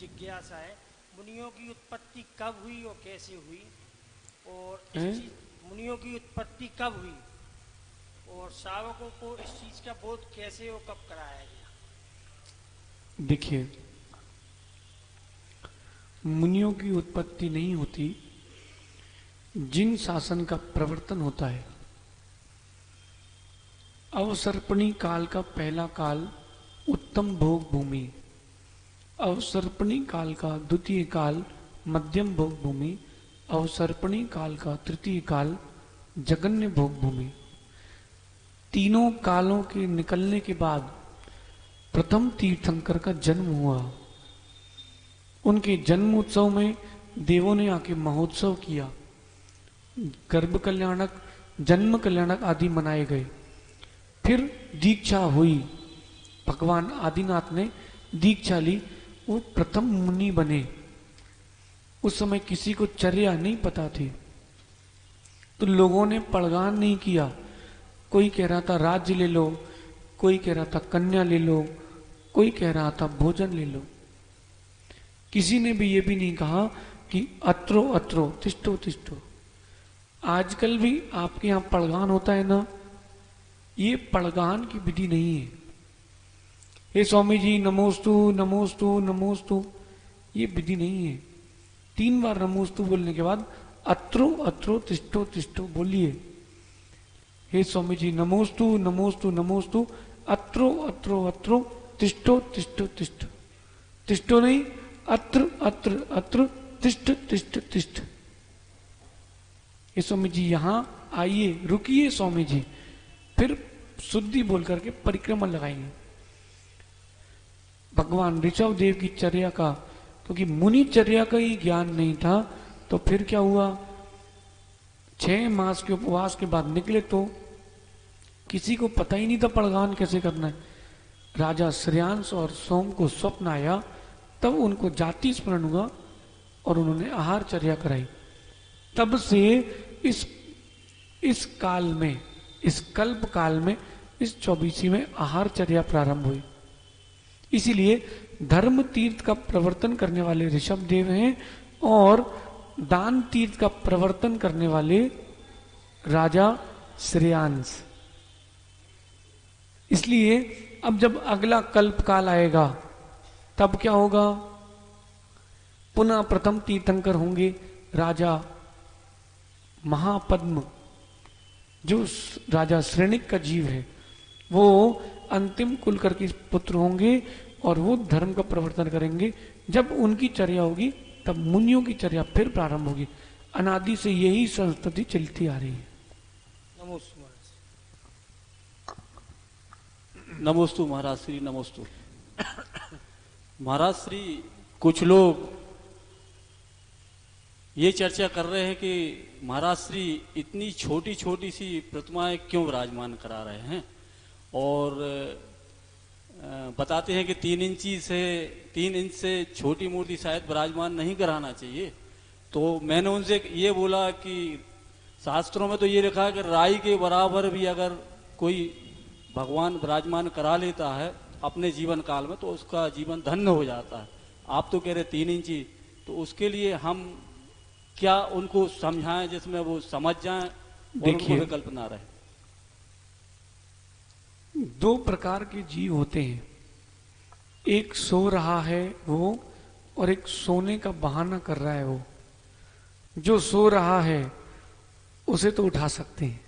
जिज्ञासा है, मुनियों की उत्पत्ति कब हुई और कैसे हुई, और मुनियों की उत्पत्ति कब हुई और श्रावकों को इस चीज का बोध कैसे और कब कराया गया? देखिए, मुनियों की उत्पत्ति नहीं होती, जिन शासन का प्रवर्तन होता है। अवसर्पणी काल का पहला काल उत्तम भोग भूमि, अवसर्पणी काल का द्वितीय काल मध्यम भोग भूमि, अवसर्पणी काल का तृतीय काल जगन्य भोग भूमि। तीनों कालों के निकलने के बाद प्रथम तीर्थंकर का जन्म हुआ। उनके जन्म उत्सव में देवों ने आके महोत्सव किया, गर्भ कल्याणक, जन्म कल्याणक आदि मनाए गए। फिर दीक्षा हुई, भगवान आदिनाथ ने दीक्षा ली, वो प्रथम मुनि बने। उस समय किसी को चर्या नहीं पता थी, तो लोगों ने पड़गान नहीं किया। कोई कह रहा था राज्य ले लो, कोई कह रहा था कन्या ले लो, कोई कह रहा था भोजन ले लो। किसी ने भी ये भी नहीं कहा कि अत्रो अत्रो तिष्ठो तिष्ठो। आजकल भी आपके यहाँ पड़गान होता है ना, ये पड़गान की विधि नहीं है। हे स्वामी जी नमोस्तु नमोस्तु नमोस्तु, ये विधि नहीं है। 3 बार नमोस्तु बोलने के बाद अत्रो अत्रो तिष्ठो तिष्ठो बोलिए। हे स्वामी जी नमोस्तु नमोस्तु नमोस्तु, अत्रो अत्रो अत्रो तिष्ठो तिष्ठो तिष्ठ। तिष्ठो नहीं, अत्र अत्र अत्र तिष्ठ तिष्ठ तिष्ठ। हे स्वामी जी यहां आइए, रुकिए स्वामी जी, फिर शुद्धि बोल करके परिक्रमा लगाएंगे। भगवान ऋषभ देव की चर्या का, क्योंकि मुनि चर्या का ही ज्ञान नहीं था, तो फिर क्या हुआ, 6 मास के उपवास के बाद निकले तो किसी को पता ही नहीं था पड़गान कैसे करना है। राजा श्रेयांश और सोम को स्वप्न आया, तब उनको जाति स्मरण हुआ और उन्होंने आहार चर्या कराई। तब से इस काल में, इस कल्प काल में, इस 24वीं में आहार चर्या प्रारंभ हुई। इसीलिए धर्म तीर्थ का प्रवर्तन करने वाले ऋषभ देव हैं और दान तीर्थ का प्रवर्तन करने वाले राजा श्रेयांश। इसलिए अब जब अगला कल्प काल आएगा तब क्या होगा, पुनः प्रथम तीर्थंकर होंगे राजा महापद्म, जो राजा श्रेणिक का जीव है, वो अंतिम कुलकर के पुत्र होंगे और वो धर्म का प्रवर्तन करेंगे। जब उनकी चर्या होगी तब मुनियों की चर्या फिर प्रारंभ होगी। अनादि से यही संस्कृति चलती आ रही है। नमोस्तु महाराज श्री, नमोस्तु महाराज श्री। कुछ लोग ये चर्चा कर रहे हैं कि महाराज श्री इतनी छोटी छोटी सी प्रतिमाएं क्यों विराजमान करा रहे हैं, और बताते हैं कि 3 इंच से छोटी मूर्ति शायद विराजमान नहीं कराना चाहिए। तो मैंने उनसे ये बोला कि शास्त्रों में तो ये लिखा है कि राई के बराबर भी अगर कोई भगवान विराजमान करा लेता है अपने जीवन काल में, तो उसका जीवन धन्य हो जाता है। आप तो कह रहे 3 इंची, तो उसके लिए हम क्या उनको समझाएं जिसमें वो समझ जाएं और उनको विकल्प ना रहे। 2 प्रकार के जीव होते हैं, एक सो रहा है वो, और एक सोने का बहाना कर रहा है वो। जो सो रहा है उसे तो उठा सकते हैं,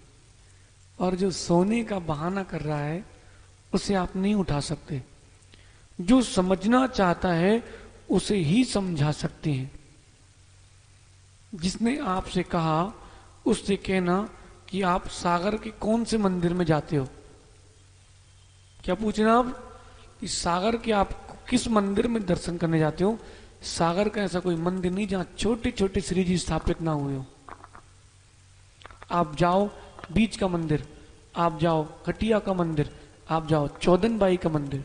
और जो सोने का बहाना कर रहा है उसे आप नहीं उठा सकते। जो समझना चाहता है उसे ही समझा सकते हैं। जिसने आपसे कहा उससे कहना कि आप सागर के कौन से मंदिर में जाते हो। क्या पूछना आप कि सागर के आप किस मंदिर में दर्शन करने जाते हो। सागर का ऐसा कोई मंदिर नहीं जहां छोटे छोटे श्री जी स्थापित ना हुए हो। आप जाओ बीच का मंदिर, आप जाओ कटिया का मंदिर, आप जाओ चौदनबाई का मंदिर,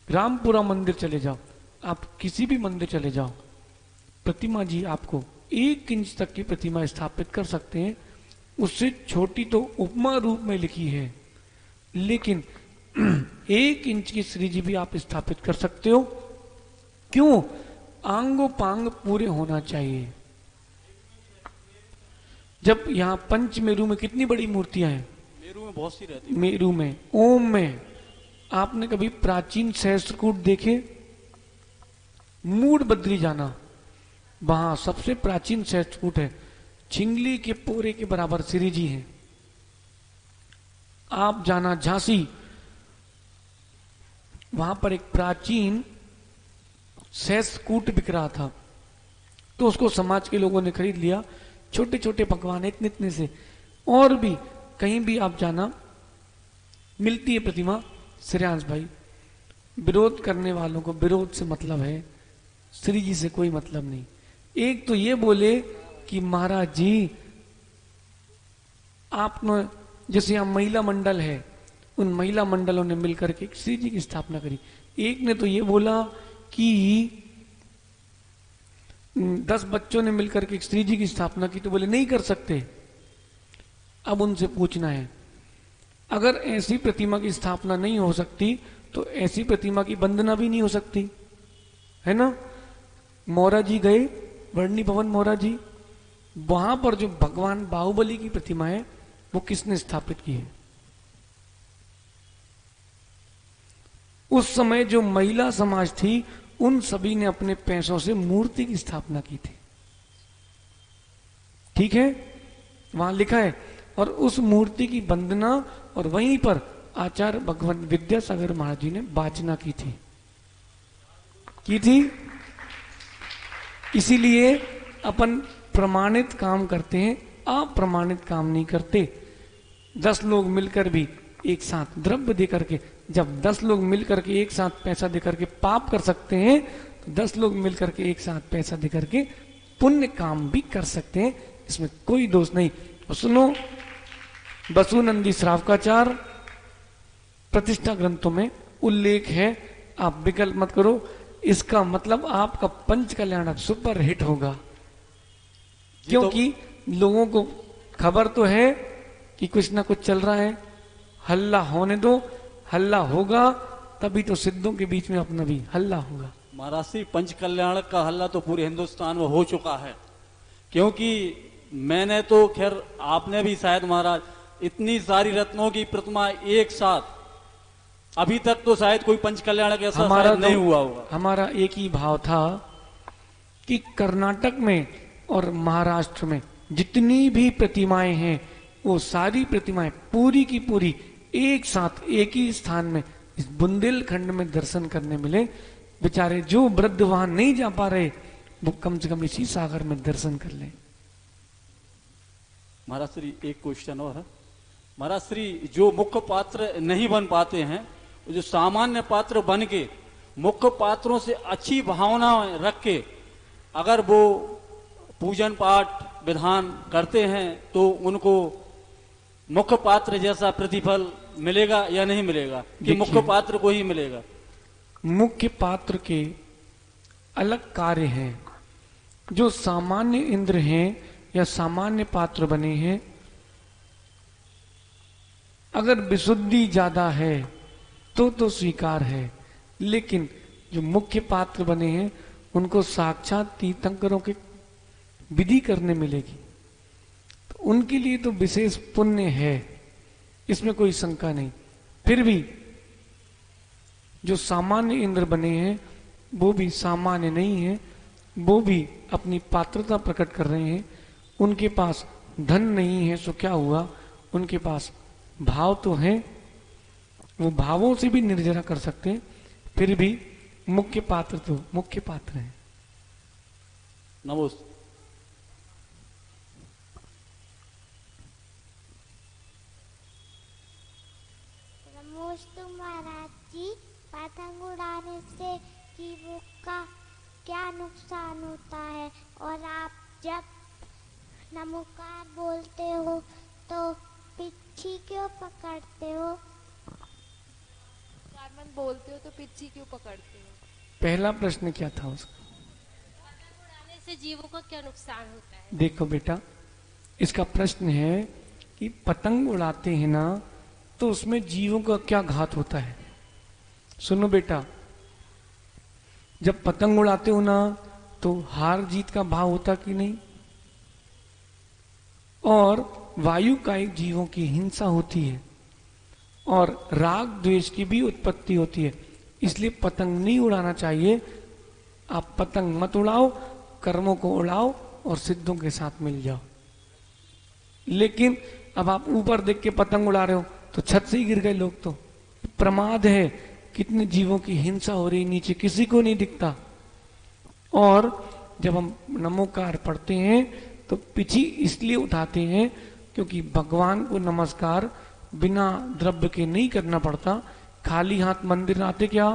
रामपुरा मंदिर चले जाओ, आप किसी भी मंदिर चले जाओ, प्रतिमा जी आपको 1 इंच तक की प्रतिमा स्थापित कर सकते हैं। उससे छोटी तो उपमा रूप में लिखी है, लेकिन 1 इंच की श्री जी भी आप स्थापित कर सकते हो। क्यों? आंगो पांग पूरे होना चाहिए। जब यहाँ पंच मेरु में कितनी बड़ी मूर्तियां हैं? मेरू में बहुत सी रहती है। मेरु में, ओम में आपने कभी प्राचीन सहस्त्रकूट देखे? मूड बद्री जाना, वहां सबसे प्राचीन सहस्त्रकूट है, छिंगली के पोरे के बराबर श्री जी हैं। आप जाना झांसी, वहां पर एक प्राचीन सहस्त्रकूट बिक रहा था, तो उसको समाज के लोगों ने खरीद लिया। छोटे छोटे भगवान इतने इतने से, और भी कहीं भी आप जाना मिलती है प्रतिमा। श्रेयांश भाई, विरोध करने वालों को विरोध से मतलब है, श्री जी से कोई मतलब नहीं। एक तो ये बोले कि महाराज जी आपने, जैसे यहां महिला मंडल है, उन महिला मंडलों ने मिलकर के श्री जी की स्थापना करी। एक ने तो ये बोला कि 10 बच्चों ने मिलकर के श्री जी की स्थापना की, तो बोले नहीं कर सकते। अब उनसे पूछना है, अगर ऐसी प्रतिमा की स्थापना नहीं हो सकती तो ऐसी प्रतिमा की वंदना भी नहीं हो सकती, है ना? मोरा जी गए, वर्णी भवन मोरा जी, वहां पर जो भगवान बाहुबली की प्रतिमा है वो किसने स्थापित की है? उस समय जो महिला समाज थी उन सभी ने अपने पैसों से मूर्ति की स्थापना की थी। ठीक है, वहां लिखा है। और उस मूर्ति की वंदना और वहीं पर आचार्य भगवान विद्यासागर महाराज जी ने वाचना की थी। इसीलिए अपन प्रमाणित काम करते हैं, अप्रमाणित काम नहीं करते। 10 लोग मिलकर भी एक साथ द्रव्य देकर के, जब 10 लोग मिलकर के एक साथ पैसा देकर के पाप कर सकते हैं, तो 10 लोग मिलकर के एक साथ पैसा देकर के पुण्य काम भी कर सकते हैं, इसमें कोई दोष नहीं। और सुनो, बसुनंदी श्रावकाचार प्रतिष्ठा ग्रंथों में उल्लेख है, आप विकल्प मत करो। इसका मतलब आपका पंच कल्याणक सुपर हिट होगा, क्योंकि लोगों को खबर तो है कि कुछ ना कुछ चल रहा है। हल्ला होने दो, हल्ला होगा तभी तो सिद्धों के बीच में अपना भी हल्ला होगा। महाराज श्री पंच कल्याण का हल्ला तो पूरे हिंदुस्तान में हो चुका है, क्योंकि मैंने तो, खैर आपने भी शायद महाराज, इतनी सारी रत्नों की प्रतिमा एक साथ, अभी तक तो शायद कोई पंच कल्याण ऐसा हमारा नहीं हुआ होगा। हमारा एक ही भाव था कि कर्नाटक में और महाराष्ट्र में जितनी भी प्रतिमाएं हैं वो सारी प्रतिमाएं पूरी की पूरी एक साथ एक ही स्थान में इस बुंदेलखंड में दर्शन करने मिले। बेचारे जो वृद्ध वहां नहीं जा पा रहे वो कम से कम इसी सागर में दर्शन कर लें। महाराज श्री एक क्वेश्चन और है। महाराज श्री जो मुख्य पात्र नहीं बन पाते हैं, जो सामान्य पात्र बन के मुख्य पात्रों से अच्छी भावना रख के अगर वो पूजन पाठ विधान करते हैं तो उनको मुख्य पात्र जैसा प्रतिफल मिलेगा या नहीं मिलेगा, कि मुख्य पात्र को ही मिलेगा? मुख्य पात्र के अलग कार्य हैं। जो सामान्य इंद्र हैं या सामान्य पात्र बने हैं, अगर विशुद्धि ज्यादा है तो स्वीकार है, लेकिन जो मुख्य पात्र बने हैं उनको साक्षात तीर्थंकरों के विधि करने मिलेगी, तो उनके लिए तो विशेष पुण्य है, इसमें कोई शंका नहीं। फिर भी जो सामान्य इंद्र बने हैं वो भी सामान्य नहीं है, वो भी अपनी पात्रता प्रकट कर रहे हैं। उनके पास धन नहीं है सो क्या हुआ, उनके पास भाव तो है, वो भावों से भी निर्जरा कर सकते हैं। फिर भी मुख्य पात्र तो मुख्य पात्र है। नमस्ते। नमस्ते महाराज जी, पतंग उड़ाने से कीड़ों का क्या नुकसान होता है, और आप जब नमोकार बोलते हो तो पिच्छी क्यों पकड़ते हो? कार्बन बोलते हो तो पिच्छी क्यों पकड़ते हो? पहला प्रश्न क्या था उसका? पतंग उड़ाने से जीवों का क्या नुकसान होता है? देखो बेटा, इसका प्रश्न है कि पतंग उड़ाते हैं ना तो उसमें जीवों का क्या घात होता है। सुनो बेटा, जब पतंग उड़ाते हो ना तो हार जीत का भाव होता कि नहीं, और वायु कायिक जीवों की हिंसा होती है और राग द्वेष की भी उत्पत्ति होती है। इसलिए पतंग नहीं उड़ाना चाहिए। आप पतंग मत उड़ाओ, कर्मों को उड़ाओ और सिद्धों के साथ मिल जाओ। लेकिन अब आप ऊपर देख के पतंग उड़ा रहे हो तो छत से ही गिर गए लोग, तो प्रमाद है। कितने जीवों की हिंसा हो रही, नीचे किसी को नहीं दिखता। और जब हम नमोकार पढ़ते हैं तो पिछी इसलिए उठाते हैं क्योंकि भगवान को नमस्कार बिना द्रव्य के नहीं करना पड़ता। खाली हाथ मंदिर आते, क्या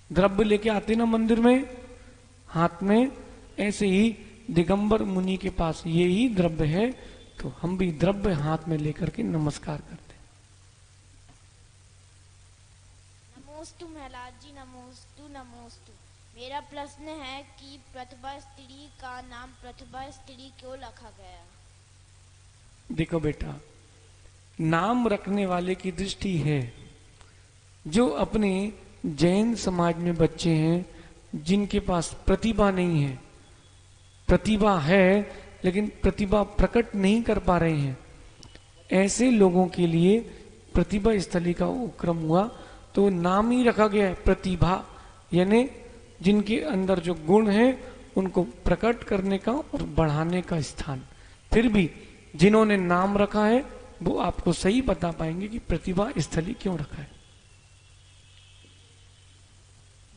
द्रव्य लेके आते ना मंदिर में हाथ में, ऐसे ही दिगंबर मुनि के पास ये ही द्रव्य है, तो हम भी द्रव्य हाथ में लेकर के नमस्कार करते हैं। नमोस्तु महाराज जी, नमोस्तु नमोस्तु। मेरा प्रश्न है कि प्रतिभा स्त्री का नाम प्रतिभा स्त्री क्यों रखा गया? देखो बेटा, नाम रखने वाले की दृष्टि है। जो अपने जैन समाज में बच्चे हैं जिनके पास प्रतिभा नहीं है, प्रतिभा है लेकिन प्रतिभा प्रकट नहीं कर पा रहे हैं, ऐसे लोगों के लिए प्रतिभा स्थली का उपक्रम हुआ तो नाम ही रखा गया है प्रतिभा, यानी जिनके अंदर जो गुण है उनको प्रकट करने का और बढ़ाने का स्थान। फिर भी जिन्होंने नाम रखा है वो आपको सही बता पाएंगे कि प्रतिभा स्थली क्यों रखा है।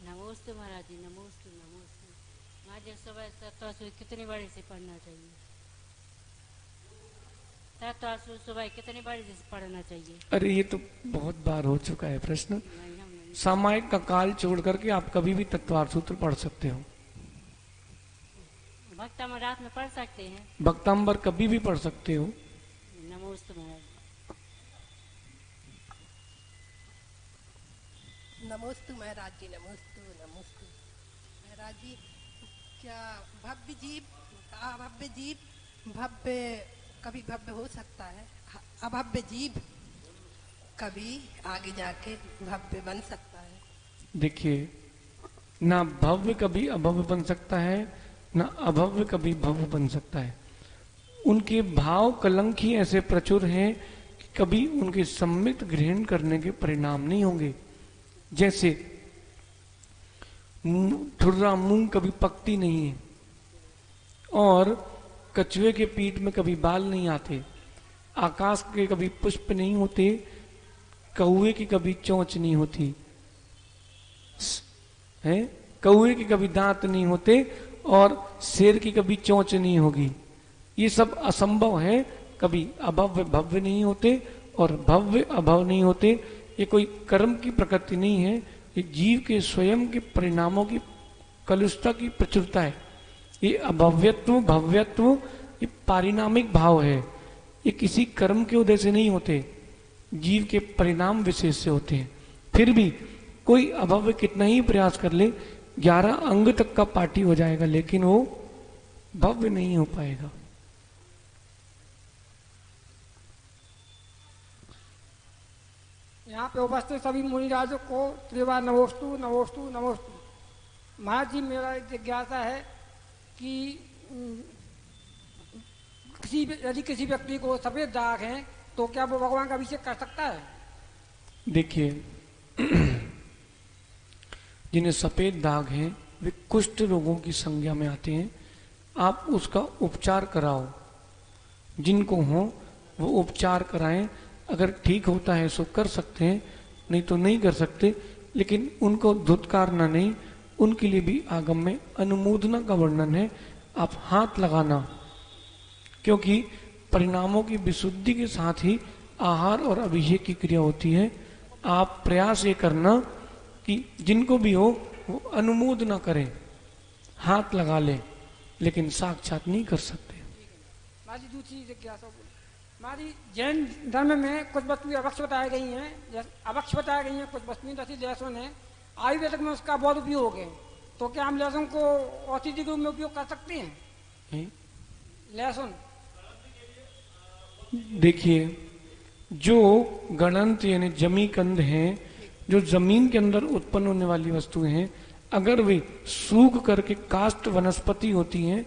नमोस्तु महाराज जी, नमोस्तु नमोस्तु। महाराज सुबह तत्वासु कितनी बारी से पढ़ना चाहिए? तत्वासु सुबह कितनी बारी से पढ़ना चाहिए? अरे ये तो बहुत बार हो चुका है प्रश्न। नहीं, हम नहीं। सामायिक का काल छोड़ करके आप कभी भी तत्वार्थ सूत्र पढ़ सकते हो। भक्ता रात में पढ़ सकते हैं? भक्तांबर कभी भी पढ़ सकते हो। नमोस्तु महाराज। नमोस्तु महाराज जी, नमोस्तु नमोस्तु। महाराज जी, क्या भव्य जीव अभव्य जीव भव्य कभी भव्य हो सकता है? अभव्य जीव कभी आगे जाके भव्य बन सकता है? देखिए, ना भव्य कभी अभव्य बन सकता है, ना अभव्य कभी भव्य बन सकता है। उनके भाव कलंक ही ऐसे प्रचुर हैं कि कभी उनके सम्मित ग्रहण करने के परिणाम नहीं होंगे। जैसे ठुर्रा मूंग कभी पकती नहीं है, और कछुए के पीठ में कभी बाल नहीं आते, आकाश के कभी पुष्प नहीं होते, कौवे की कभी चोंच नहीं होती है, कौवे के कभी दांत नहीं होते और शेर की कभी चोंच नहीं होगी। ये सब असंभव है। कभी अभव्य भव्य नहीं होते और भव्य अभव नहीं होते। ये कोई कर्म की प्रकृति नहीं है, ये जीव के स्वयं के परिणामों की कलुषता की प्रचुरता है। ये अभव्यत्व भव्यत्व ये पारिणामिक भाव है। ये किसी कर्म के उदय से नहीं होते, जीव के परिणाम विशेष से होते हैं। फिर भी कोई अभव्य कितना ही प्रयास कर ले, 11 अंग तक का पाठी हो जाएगा, लेकिन वो भव्य नहीं हो पाएगा। यहाँ पे उपस्थित सभी मुनिराजों को त्रिवार नमोस्तु नमोस्तु नमोस्तु। महाराज जी, मेरा एक जिज्ञासा है कि यदि किसी व्यक्ति को सफेद दाग है तो क्या वो भगवान का अभिषेक कर सकता है? देखिए, जिन्हें सफेद दाग हैं वे कुष्ठ रोगों की संज्ञा में आते हैं। आप उसका उपचार कराओ, जिनको हो वो उपचार कराएं। अगर ठीक होता है सो कर सकते हैं, नहीं तो नहीं कर सकते। लेकिन उनको धुतकारना नहीं, उनके लिए भी आगम में अनुमोदना का वर्णन है। आप हाथ लगाना, क्योंकि परिणामों की विशुद्धि के साथ ही आहार और अभिषेक की क्रिया होती है। आप प्रयास ये करना कि जिनको भी हो वो अनुमोदना करें, हाथ लगा लें, लेकिन साक्षात नहीं कर सकते। हमारी दूसरी जिज्ञासा, हमारी जैन धर्म में कुछ वस्तुएं अवक्ष बताई गई हैं, जैसे अवक्ष बताई गई हैं, कुछ वस्तुएं जैसे लहसुन है, आयुर्वेदिक में उसका बहुत उपयोग है, तो क्या हम लहसुन को औषधि के रूप में उपयोग कर सकते हैं? लहसुन देखिए, जो गणंत यानी जमी कंद हैं, जो जमीन के अंदर उत्पन्न होने वाली वस्तुएं हैं, अगर वे सूख करके काष्ठ वनस्पति होती हैं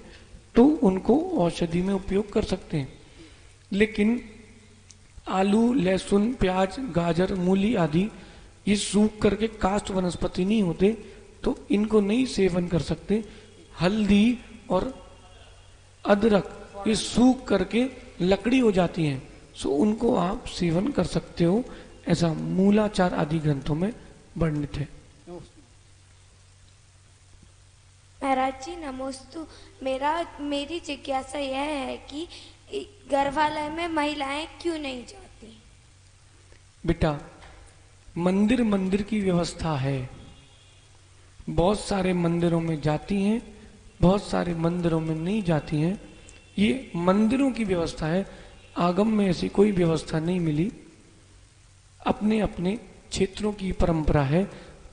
तो उनको औषधि में उपयोग कर सकते हैं। लेकिन आलू, लहसुन, प्याज, गाजर, मूली आदि ये सूख करके काष्ठ वनस्पति नहीं होते, तो इनको नहीं सेवन कर सकते। हल्दी और अदरक ये सूख करके लकड़ी हो जाती हैं, सो उनको आप सेवन कर सकते हो, ऐसा मूलाचार आदि ग्रंथों में वर्णित है। महाराज जी नमोस्तु। मेरी जिज्ञासा यह है कि गर्भालय में महिलाएं क्यों नहीं जाती? बेटा, मंदिर की व्यवस्था है, बहुत सारे मंदिरों में जाती हैं, बहुत सारे मंदिरों में नहीं जाती हैं। ये मंदिरों की व्यवस्था है, आगम में ऐसी कोई व्यवस्था नहीं मिली। अपने अपने क्षेत्रों की परंपरा है।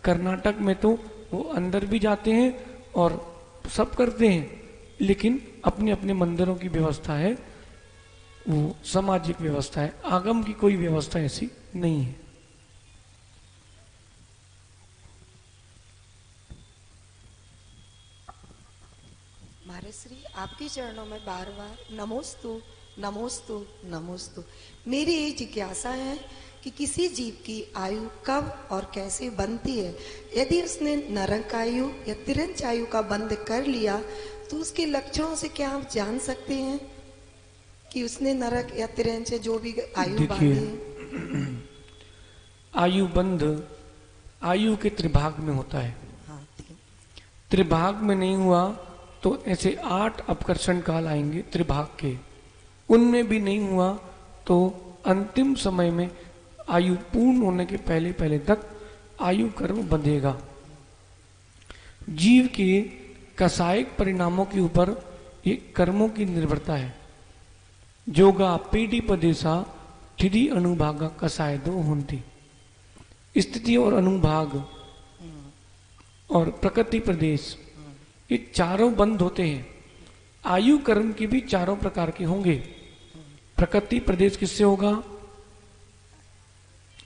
कर्नाटक में तो वो अंदर भी जाते हैं और सब करते हैं, लेकिन अपने अपने मंदिरों की व्यवस्था है, वो सामाजिक व्यवस्था है। आगम की कोई व्यवस्था ऐसी नहीं है। महाराज श्री आपके चरणों में बार बार नमोस्तु नमोस्तु नमोस्तु। मेरी ये जिज्ञासा है कि किसी जीव की आयु कब और कैसे बनती है। यदि उसने नरक आयु या तिरंच आयु का बंध कर लिया तो उसके लक्षणों से क्या आप जान सकते हैं कि उसने नरक या तिरंच जो भी आयु बांधी है? आयु बंध आयु के त्रिभाग में होता है। हाँ, त्रिभाग में नहीं हुआ तो ऐसे 8 अपकर्षण काल आएंगे त्रिभाग के, उनमें भी नहीं हुआ तो अंतिम समय में आयु पूर्ण होने के पहले पहले तक आयु कर्म बंधेगा। जीव के कसायिक परिणामों के ऊपर ये कर्मों की निर्भरता है। जोगा पीढ़ी पदेशा थिदी अनुभागा कसाय दो होती। स्थिति और अनुभाग और प्रकृति प्रदेश, ये चारों बंद होते हैं। आयु कर्म के भी चारों प्रकार के होंगे। प्रकृति प्रदेश किससे होगा?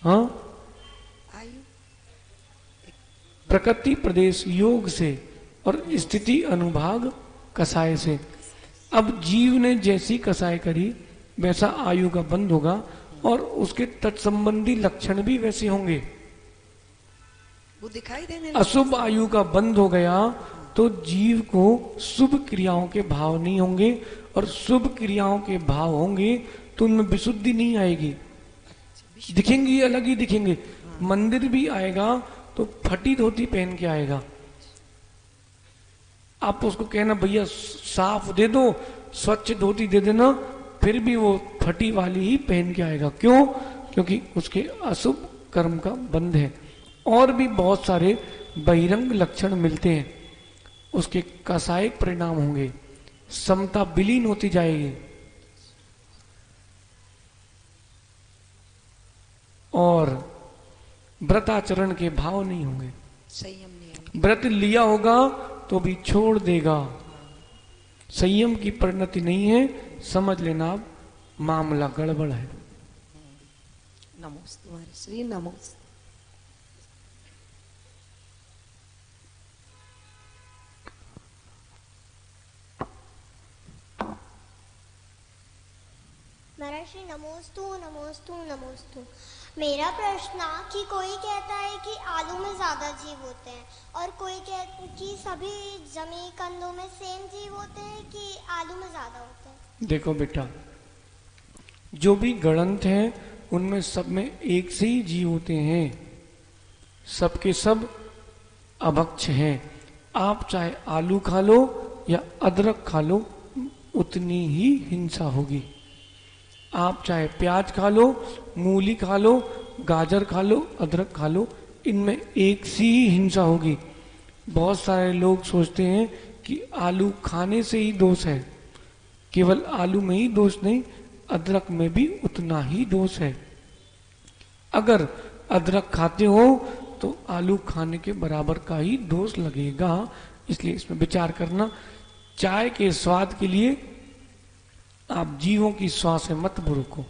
हाँ, प्रकृति प्रदेश योग से और स्थिति अनुभाग कसाय से। अब जीव ने जैसी कसाय करी वैसा आयु का बंद होगा और उसके तत्संबंधी लक्षण भी वैसे होंगे। वो दिखाई देने अशुभ आयु का बंद हो गया तो जीव को शुभ क्रियाओं के भाव नहीं होंगे, और शुभ क्रियाओं के भाव होंगे तो उनमें विशुद्धि नहीं आएगी। दिखेंगे अलग ही दिखेंगे। मंदिर भी आएगा तो फटी धोती पहन के आएगा। आप उसको कहना भैया साफ दे दो, स्वच्छ धोती दे देना, फिर भी वो फटी वाली ही पहन के आएगा। क्यों? क्योंकि उसके अशुभ कर्म का बंध है। और भी बहुत सारे बहिरंग लक्षण मिलते हैं, उसके कसायिक परिणाम होंगे। समता विलीन होती जाएगी और व्रताचरण के भाव नहीं होंगे। संयम नहीं, व्रत लिया होगा तो भी छोड़ देगा। संयम की परिणति नहीं है, समझ लेना आप मामला गड़बड़ है। नमोस्तु हमारे श्री नमोस्तु। महर्षि नमोस्तु नमोस्तु नमोस्तु। मेरा प्रश्न कि कोई कहता है कि आलू में ज़्यादा जीव होते हैं और कोई कहता है कि सभी जमी कंदों में सेम जीव होते हैं कि आलू में ज़्यादा होते हैं। देखो बेटा, जो भी गणंत हैं उनमें सब में एक से ही जीव होते हैं, सबके सब अभक्ष हैं। आप चाहे आलू खा लो या अदरक खा लो, उतनी ही हिंसा होगी। आप चाहे प्याज खा लो, मूली खा लो, गाजर खा लो, अदरक खा लो, इनमें एक सी ही हिंसा होगी। बहुत सारे लोग सोचते हैं कि आलू खाने से ही दोष है। केवल आलू में ही दोष नहीं, अदरक में भी उतना ही दोष है। अगर अदरक खाते हो तो आलू खाने के बराबर का ही दोष लगेगा, इसलिए इसमें विचार करना। चाय के स्वाद के लिए आप जीवों की श्वास से मत बुरुको।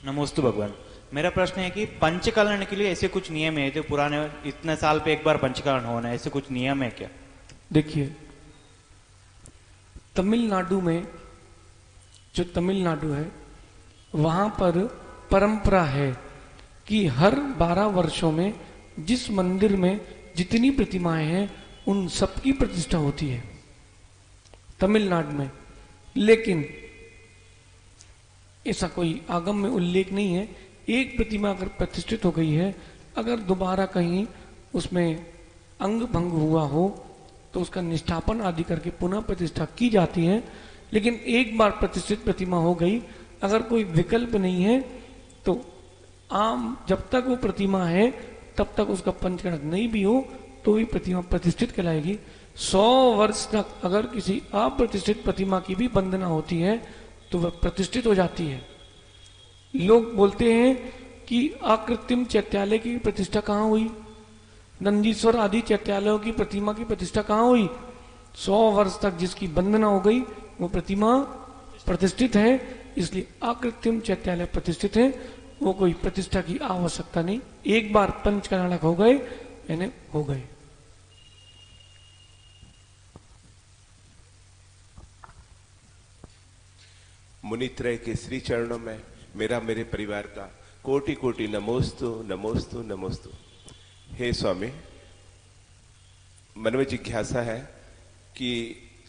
नमोस्तु भगवान। मेरा प्रश्न है कि पंचकलन के लिए ऐसे कुछ नियम है जो पुराने इतने साल पे एक बार पंचकलन होना है, ऐसे कुछ नियम है क्या? देखिए, तमिलनाडु में, जो तमिलनाडु है वहां पर परंपरा है कि हर 12 वर्षों में जिस मंदिर में जितनी प्रतिमाएं हैं उन सबकी प्रतिष्ठा होती है तमिलनाडु में। लेकिन ऐसा कोई आगम में उल्लेख नहीं है। एक प्रतिमा अगर प्रतिष्ठित हो गई है, अगर दोबारा कहीं उसमें अंग भंग हुआ हो तो उसका निष्ठापन आदि करके पुनः प्रतिष्ठा की जाती है। लेकिन एक बार प्रतिष्ठित प्रतिमा हो गई, अगर कोई विकल्प नहीं है तो आम जब तक वो प्रतिमा है तब तक उसका पंचकरण नहीं भी हो तो भी प्रतिमा प्रतिष्ठित कहलाएगी। 100 वर्ष तक अगर किसी अप्रतिष्ठित प्रतिमा की भी वंदना होती है तो वह प्रतिष्ठित हो जाती है। लोग बोलते हैं कि अकृत्रिम चैत्यालय की प्रतिष्ठा कहाँ हुई, नंदीश्वर आदि चैत्यालयों की प्रतिमा की प्रतिष्ठा कहाँ हुई? 100 वर्ष तक जिसकी वंदना हो गई वो प्रतिमा प्रतिष्ठित है, इसलिए अकृत्रिम चैत्यालय प्रतिष्ठित है। वो कोई प्रतिष्ठा की आवश्यकता नहीं, एक बार पंचकरण हो गए यानी हो गए। मुनित्रय के श्री चरणों में मेरा, मेरे परिवार का कोटि कोटि नमोस्तु नमोस्तु नमोस्तु। हे स्वामी, मन में जिज्ञासा है कि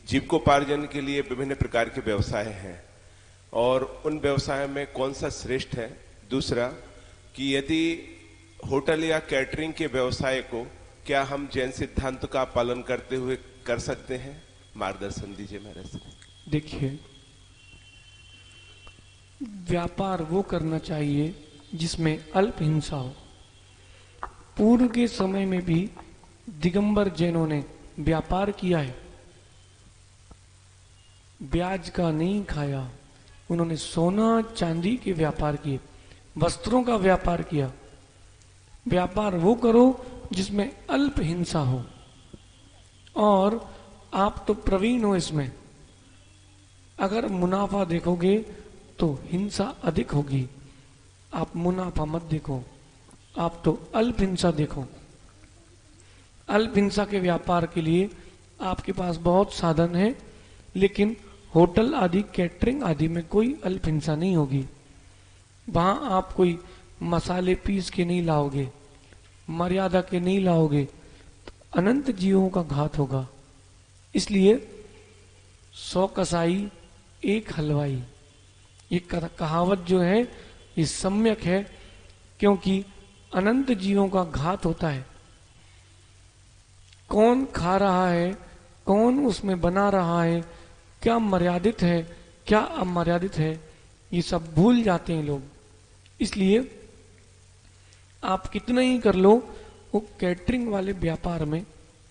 जीविकोपार्जन के लिए विभिन्न प्रकार के व्यवसाय हैं और उन व्यवसाय में कौन सा श्रेष्ठ है। दूसरा कि यदि होटल या कैटरिंग के व्यवसाय को क्या हम जैन सिद्धांत का पालन करते हुए कर सकते हैं? मार्गदर्शन दीजिए महाराज। देखिए, व्यापार वो करना चाहिए जिसमें अल्प हिंसा हो। पूर्व के समय में भी दिगंबर जैनों ने व्यापार किया है, ब्याज का नहीं खाया। उन्होंने सोना चांदी के व्यापार किए, वस्त्रों का व्यापार किया। व्यापार वो करो जिसमें अल्प हिंसा हो, और आप तो प्रवीण हो इसमें। अगर मुनाफा देखोगे तो हिंसा अधिक होगी। आप मुनाफा मत देखो, आप तो अल्प हिंसा देखो। अल्प हिंसा के व्यापार के लिए आपके पास बहुत साधन है, लेकिन होटल आदि कैटरिंग आदि में कोई अल्प हिंसा नहीं होगी। वहां आप कोई मसाले पीस के नहीं लाओगे, मर्यादा के नहीं लाओगे, तो अनंत जीवों का घात होगा। इसलिए 100 कसाई एक हलवाई, ये कहावत जो है ये सम्यक है, क्योंकि अनंत जीवों का घात होता है। कौन खा रहा है, कौन उसमें बना रहा है, क्या मर्यादित है, क्या अमर्यादित है, ये सब भूल जाते हैं लोग। इसलिए आप कितना ही कर लो, वो कैटरिंग वाले व्यापार में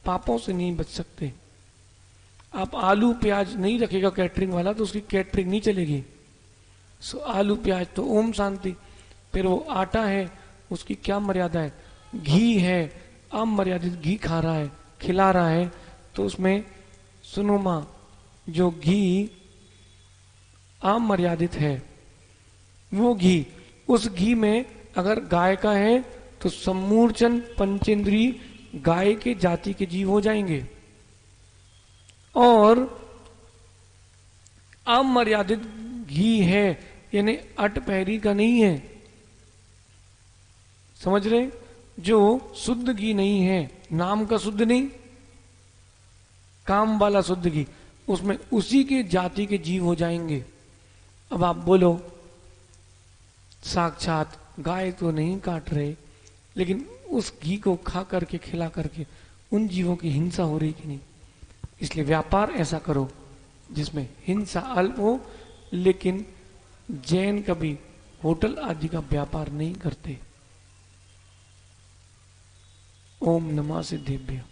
पापों से नहीं बच सकते। आप आलू प्याज नहीं रखेगा कैटरिंग वाला तो उसकी कैटरिंग नहीं चलेगी। सो आलू प्याज तो ओम शांति। फिर वो आटा है, उसकी क्या मर्यादा है? घी है, अमर्यादित घी खा रहा है, खिला रहा है, तो उसमें सुनो मां, जो घी अमर्यादित है वो घी, उस घी में अगर गाय का है तो सम्मूर्चन पंचेंद्री गाय के जाति के जीव हो जाएंगे, और अमर्यादित घी है यानी अटपहरी का नहीं है, समझ रहे? जो शुद्ध घी नहीं है, नाम का शुद्ध नहीं, काम वाला शुद्ध घी, उसमें उसी के जाति के जीव हो जाएंगे। अब आप बोलो साक्षात गाय तो नहीं काट रहे, लेकिन उस घी को खा करके खिला करके उन जीवों की हिंसा हो रही कि नहीं? इसलिए व्यापार ऐसा करो जिसमें हिंसा अल्प हो, लेकिन जैन कभी होटल आदि का व्यापार नहीं करते। ओम नमः सिद्धेभ्य।